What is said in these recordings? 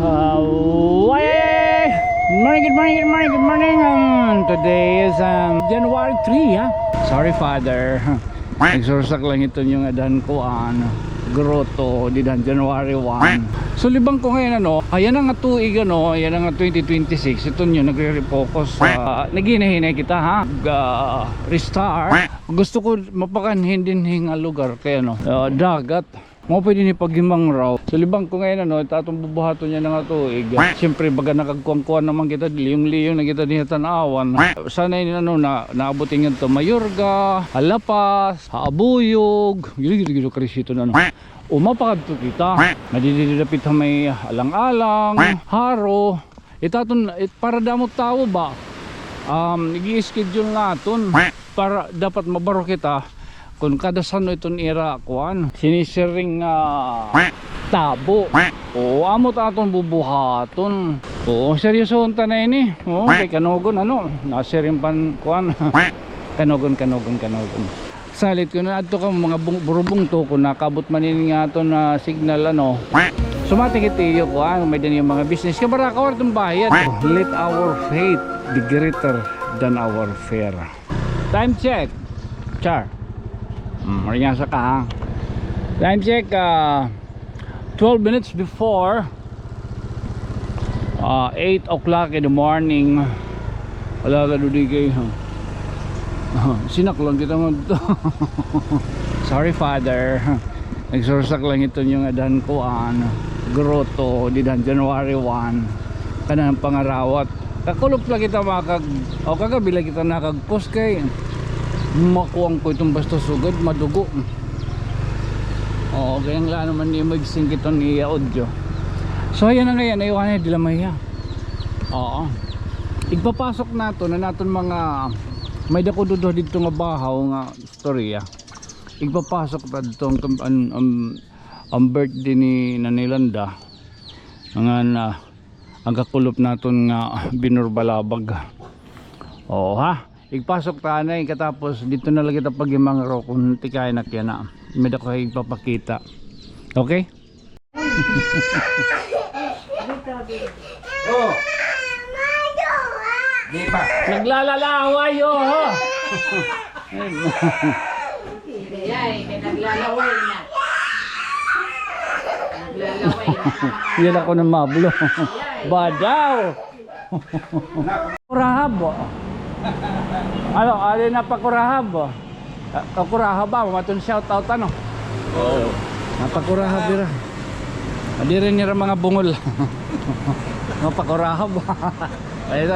Good morning, good morning, good morning, good morning. Today is January 3, ha? Sorry, Father. Nagsursak lang ito yung adahan ko, Grotto, didan January 1. So, libang ko ngayon, ayan ang tuig, ayan ang 2026. Ito nyo, nagre-refocus sa, naginahinay kita, ha? Restart. Gusto ko mapakanhin din hinga lugar, kaya, dagat. Mo pwede ni paghimang raw. So libang ko ngayon tatong bubuhaton niya nga tuig. Siyempre baga nakagkuan naman kita liyong-liyong na kita niya tanawan. Sana yun na naabutin nga to Mayorga, Halapas, Haabuyog, gilo krisito na umapakad to kita. Nadididapit ha may alang-alang, haro. Itaton para damot tao ba? Nigi-schedule naton para dapat mabaro kita. Kung kada sano itong ira kuan sinisiring tabo o amot aton bubuhaton o seryoso unta na ini kay kanogon nasiring pan kuan kanogon salit ko na adto ka mga burubong to kung nakabot manin nga aton na signal sumatik itiyo kuan may din yung mga business kabara ka wartong bayad. Let our faith be greater than our fear. Time check char. Marinyasa ka, ha? Time check 12 minutes before 8 o'clock in the morning. Wala ka doon kayo, sinaklon kita mo ito. Sorry, Father. Nagsursak lang ito yung adahan ko, Grotto, didan January 1. Kanang pangarawat kakulop lang kita kagabi lang kita nakagpost kay makuwang ko itong basta sugod madugo. Kaya nga naman ni magsing ito ni audio. So ayan na ngayon ayukan na dilamaya. Igpapasok nato na naton mga may dako dudo dito nga bahaw nga storya. Igpapasok ta dito ang birthday ni Nanilanda nga ang kakulop naton nga binurbalabag. Ha? Igpasok tanay katapos dito na lang kita pagimang ro kung tikay na kaya na may dako kayo ipapakita. Okay? Di pa naglalalaway naglalaway na yan ako ng mablo badaw kurahab ano na pakurahab kakurahab ba matun shout out napakurahab dira adi rin nira mga bungol mapakurahab ito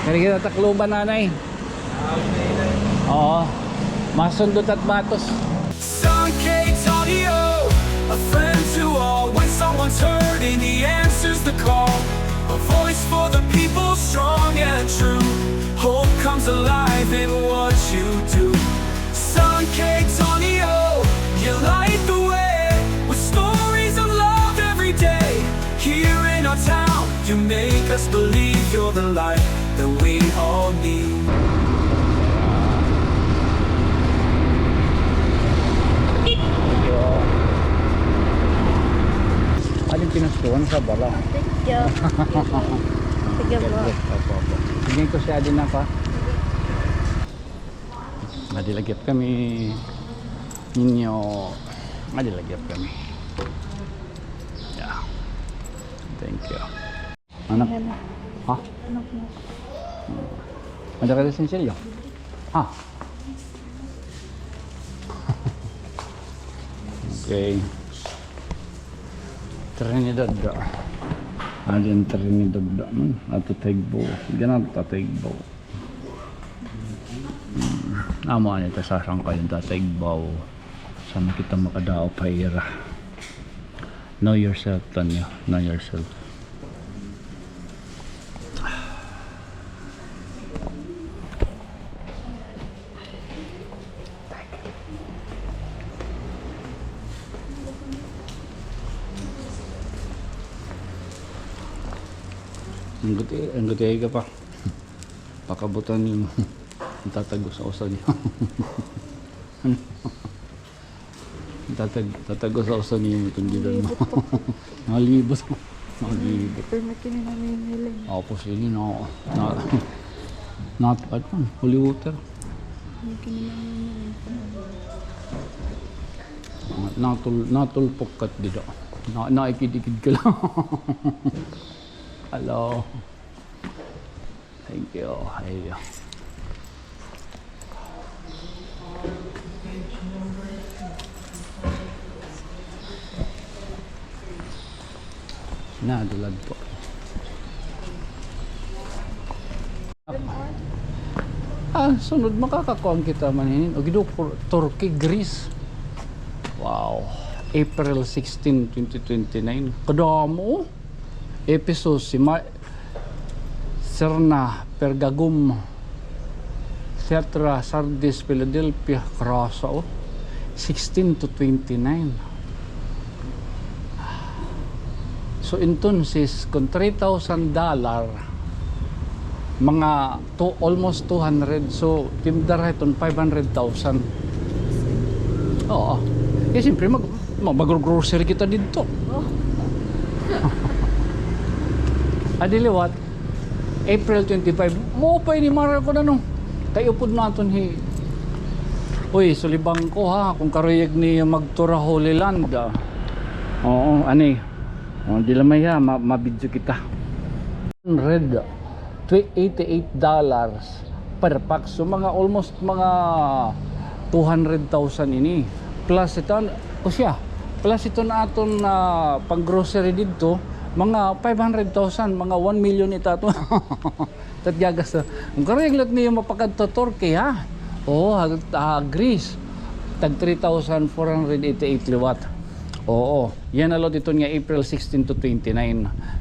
kaya kita takluban nanay masundot at batos. Son Kate's audio, a friend to all. When someone's hurting, he answers the call. A voice for the people, strong and true. Hope comes alive in what you do. Son Kate's audio, you light the way with stories of love every day. Here in our town, you make us believe you're the light that we all need. Anong pinastuhan sa bala? Sige po. Sige ko siya din na pa. Madilagyap kami ninyo. Madilagyap kami. Yeah. Thank you. Anak? Ha? Anak mo. Ada ka sa silyo? Ha? Okay. Trinidad adin Trinidad ato Tagbo ganun ta Tagbo amo ani ta sasang kayo ta Tagbo sana kita makadao paira. Know yourself, Tanya. Know yourself. Ang gutay ka pa. Pakabutan yung tatago sa usa niya. Tatago sa usa niya itong gilan mo. Nalibot mo. Mag-ibig. Permit kami namin nila. Opo, sige na. Not bad man. Holy water. Natulpok dito. Naikid-ikid ka lang. Hello. Thank you. Hey. Nadulad po. Sunod makakakuha kita maninin. O gido Turkey, Greece. Wow. April 16, 2029. Kadamo. Episode si Serna, Pergagum, Theatra, Sardis, Philadelphia, Krasa. 16 to 29. So entonces, kung $3,000, mga almost 200. So, timdara iton 500,000. Oo. Eh, siyempre, mag-grocery kita dito. Oh. Adiliwat, April 25. Mo pa ini mara ko na no. Kayo pud naton hi. Uy, sulibang ko ha kung karuyag ni magtura Holy Land. Oo, ani. Oh, di lamay ha, mabidyo kita. $88 per pack. So mga almost mga 200,000 ini. Plus ito, o siya, plus ito na aton pang grocery dito, mga 500,000, mga 1 million ito ato. Tatgagas na. Kung karayaglat niyo mapakadto Turkey ha. Oo, Greece. Tag 3,488 liwat. Oo, yan alot ito nga April 16 to 29.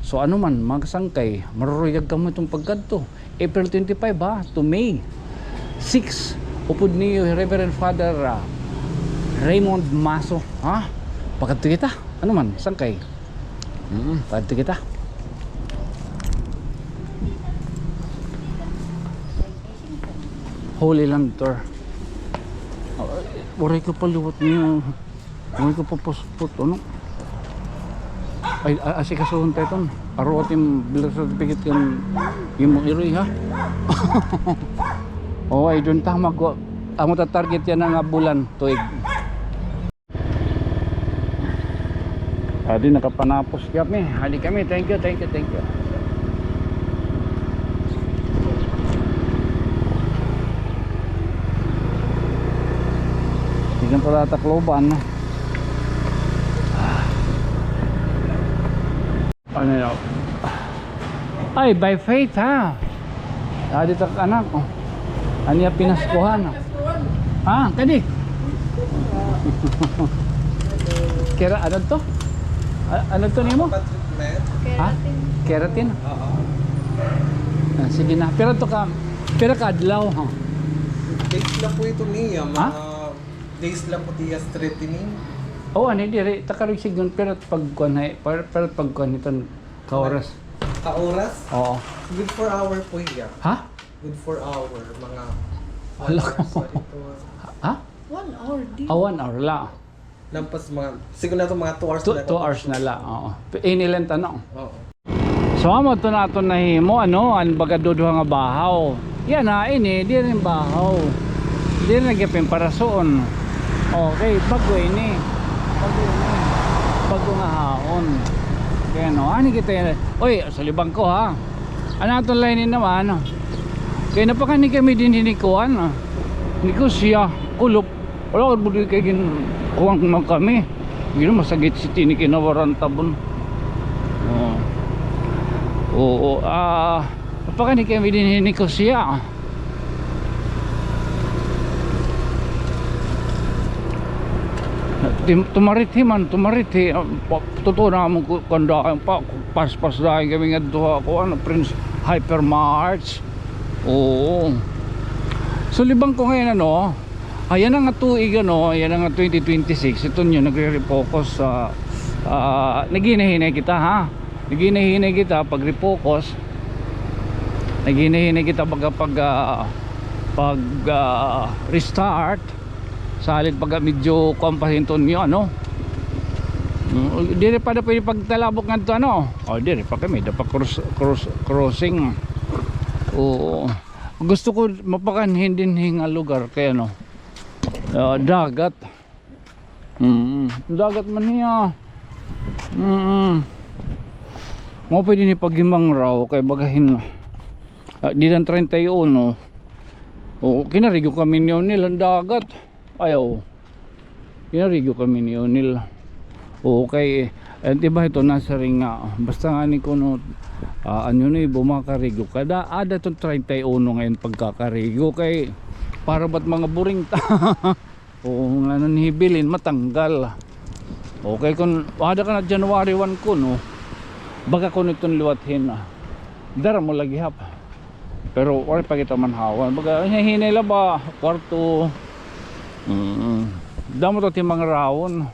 So ano man, magsangkay, maruruyag ka mo itong pagkadto. April 25 ha, to May 6. Upod niyo Reverend Father Raymond Maso. Ha? Pagkadto kita. Ano man, sangkay. Pagkadto kita. Holy Land Tour. Uray ko paluwat niyo. Uray ko papaspot. Ano? Ay, asikasuhon tayo ito. Aruat yung bilang certificate yung mga iroy ha. Oo, ay doon tayo ang matatarget yan ng bulan tuig. Adi nakapanapos kami. Hali kami. Thank you. Tignan pala Tacloban. Ano yun? Ay, by faith ha. Adi tak anak. Ano yung pinaskuhan? Ha? Tadi? Kira, ano to? Ano to niyo mo? Ha? Keratin? Oo. Sige na. Pero to ka adlaw ha? Days lang po ito niya. Ha? Days lang po diya strengthening. Oo, ano dire. Takarig sigon pero pagkuhan ito ka-oras. Ka-oras? Oo. Good for hour po iya. Ha? Good for hour. Mga Hala ka mo. Ha? 1 hour, di. 1 hour lang. Lampas mga, siguro na ito mga 2 hours 2 hours na lang. Oo. Inilan tanong. Oo. So amo to nato nahimo ano an bagaduduha nga bahaw. Yan ha ini di rin bahaw. Di rin nagapin para soon. Okay, bago ini. Bago nga haon. Kaya no, ani kita. Oy, sa libang ko ha. Ano ato line naman. Kaya napakani kami din hinikuan. Ni ko siya kulop. Wala ko budi kay gin kuwang kami. Gino masagit si tini kinawaran tabon. Oo, napakani kami din hinikosya. Tumariti. Totoo na mo kanda pa paspas dahil kami nga duha ko Prince Hypermarts. Oo. So libang ko ngayon ano, ayan ang tuig ano, ayan ang 2026. Ito nyo nagre-refocus sa naghinay kita ha. Naghinay kita pag refocus. Naghinay kita pag restart. Salit pag medyo kompahinton nyo ano. Dire pa na pwede pagtalabok nga ito ano. Dire pa kami, dapat crossing. Oo. Gusto ko mapakanhin din nga lugar kaya ano. Dagat. Dagat man niya. Mo pwede ni paghimang raw kay bagahin. Di lang 31. Kinarigo kami ni O'Neil ang dagat. Ayaw. Kinarigo kami ni O'Neil. Okay, diba ito nasa ring nga. Basta nga ni kuno ano na bumakarigo kada ada itong 31 ngayon pagkakarigo kay para ba't mga buring ta. Nga nanihibilin matanggal. Okay, kung ada ka na January 1 ko no, baga ko nitong liwathin dara mo lagi hap. Pero wala pa kita manhawan baga hinay la ba kwarto. Damo to timang rawon.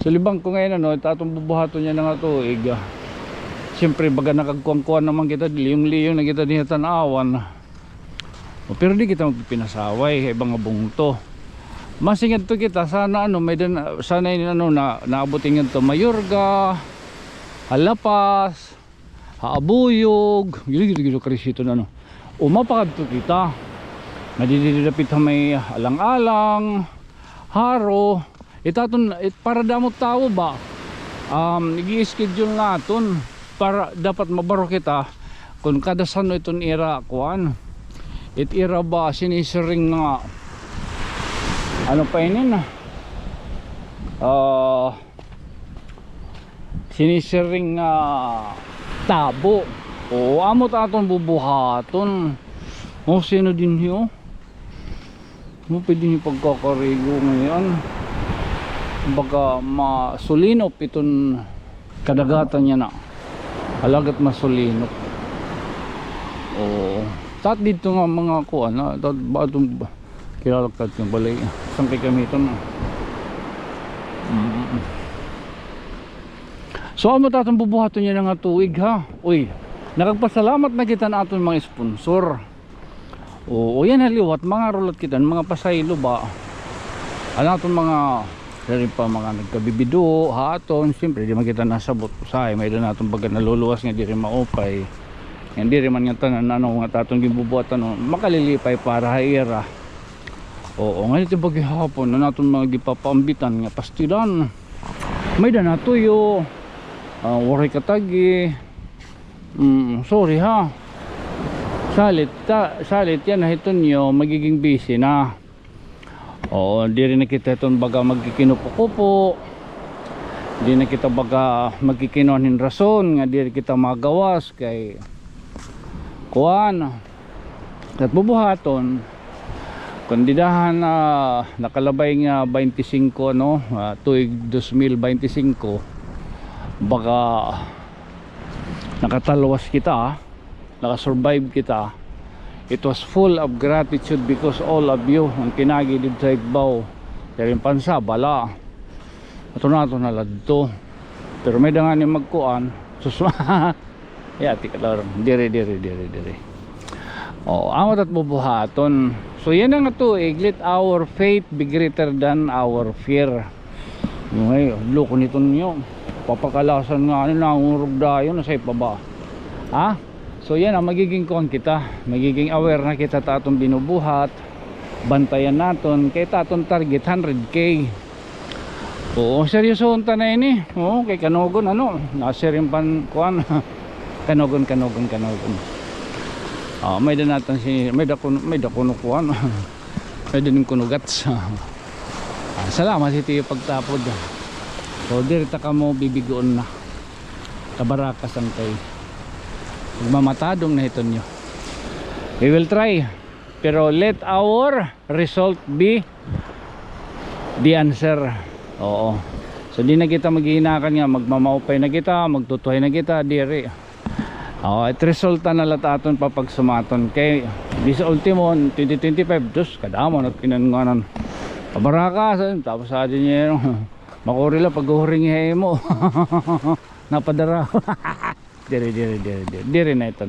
So libang ko ngayon ano, tatong bubuhaton niya na nga tuig. Siyempre baga nakagkuang-kuan naman kita, liyong-liyong na kita din tanawan. Pero di kita magpinasaway, ibang nga bungto. Masingad to kita, sana ano, may din, sana yun ano, naabutin to Mayorga, Halapas, Haabuyog, gilo-gilo karisito na ano. Umapakad to kita. Nadidilapit na may alang-alang, haro, para damot tao ba i-schedule natin para dapat mabaro kita kung kada sano itong ira kuan ira ba sinisiring nga ano pa inin sinisiring nga tabo o amot aton bubuhaton o sino din yun mo pwede niyo pagkakarigo ngayon baga masulinop itong kadagatan niya na halagat masulinop. Tat dito nga mga kuan na tat ba itong kilalagtad yung balay saan kay kami ito na so amo tatong bubuhaton niya nga tuig ha. Uy, nakagpasalamat na kita na aton mga sponsor. Yan haliwat mga rulot kita mga pasaylo ba ano aton mga dari pa mga nagkabibido haton siyempre di makita nasabot usay may doon natong baga naluluwas nga di rin maupay hindi rin man nga tanan ano nga tatong gibubuhat ano makalilipay para haira. Ngayon ito bagi hapon na natong mga gipapambitan nga pastilan may dana tuyo waray katagi sorry ha salit yan na hiton nyo magiging busy na. Di rin na kita itong baga magkikinupo-kupo, di na kita baga magkikinuhanin rason nga di rin kita magawas kay kuan at bubuhaton kandidahan na nakalabay nga 25 ano tuig 2025 baga nakatalwas kita nakasurvive kita. It was full of gratitude because all of you ang pinagi dito sa Igbaw karing pansa bala ato na ladto pero may dangan ni magkuan susma yati kalaro dire amot at bubuhaton. So yan ang tuig let our faith be greater than our fear. Loko nito niyo papakalasan nga ano nangurog dayon sa ipaba so yan ang magiging kuan kita magiging aware na kita tatong binubuhat bantayan naton kay taton target 100k. Seryoso unta na ini kay kanogon ano nasa rin pan kuan kanogon may da natin si may da kuno kuan may din kunugat salamat iti pagtapod so dirita ka mo bibigoon na kabarakas ang kay magmamatadong na ito nyo. We will try pero let our result be the answer. So di na kita maghihinakan nga magmamaupay na kita magtutuhay na kita diri at resulta na lataton papag sumaton kay this ultimo 2025 dos kadamon at kinanganan pabarakas tapos sa din niya makurila pag uhuring mo napadara Diri na ito.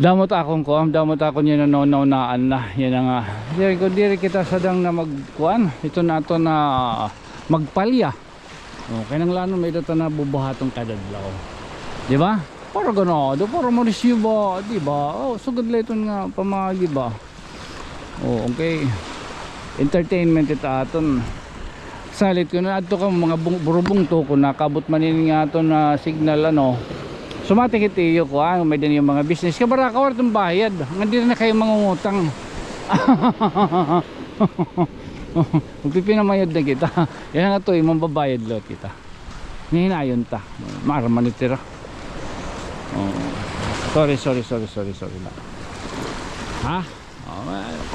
Damot akong kuam, damot ako niya nanonaunaan na. Yan na nga. Diri kita sadang na magkuan. Ito na to na magpalya. Okay nang lano may data na bubuhatong kadadlaw. Di ba? Para ganado, para maresibo, di ba? Oh, sugod leton nga pamagi ba. Oh, okay. Entertainment ita aton. Salit ko na adto ka mga burubong to ko nakabot manin nga aton na signal ano. Sumatik itiyo ko may din yung mga business ka bara ka wartong bayad hindi na kayo mangungutang. Magpipinamayad na kita. Yan nga to yung mambabayad lot kita. Nihinayon ta maaraman itira. Sorry na. Ha?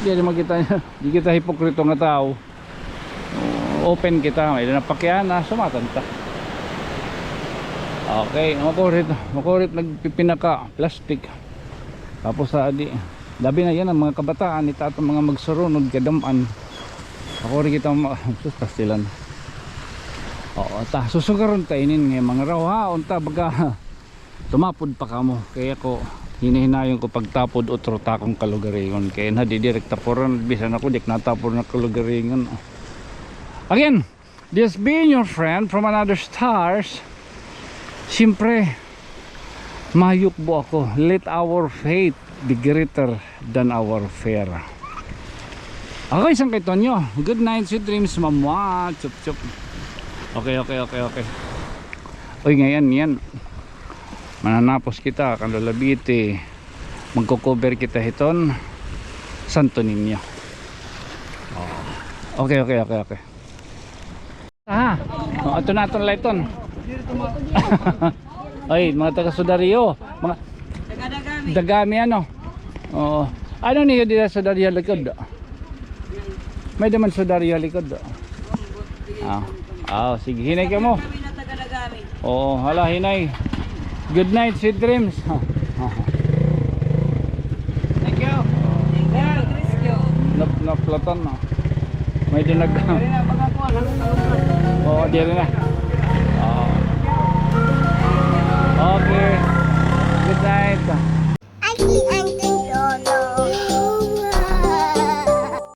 Hindi naman kita di kita hipokrito nga tao. Open kita may napakyan na sumatan ta. Okay, makurit nagpipinaka plastic. Tapos sa adi, labi na yan ang mga kabataan ita at mga magsurunod kadaman. Makurit kita pastilan. Oo, ta susugaron ta inin ng mga raw ha, unta baga tumapod pa kamo. Kaya ko hinihinayon ko pagtapod utro ta kong kalugaringon. Kaya na di direkta poron bisan ako dik natapod na kalugaringon. Again, this being your friend from another stars. Siyempre mayukbo ako. Let our faith be greater than our fear. Okay, isang kay Tonyo. Good night, sweet dreams, mamwa. Chup chup. Okay. Uy, ngayon yan mananapos kita Kanlalabiti. Magko-cover kita hiton Santo Niño. Okay. Ito na itong lighton. Ay, mga taga-Sudario, mga dagami ano. Oo. Ano niyo dito sa Sudario likod? May daman Sudario likod. Sige, hinay ka mo. Oo, hala, hinay. Good night, sweet dreams. Thank you. Naplatan na. May dinag. Oo, di rin na. Okay.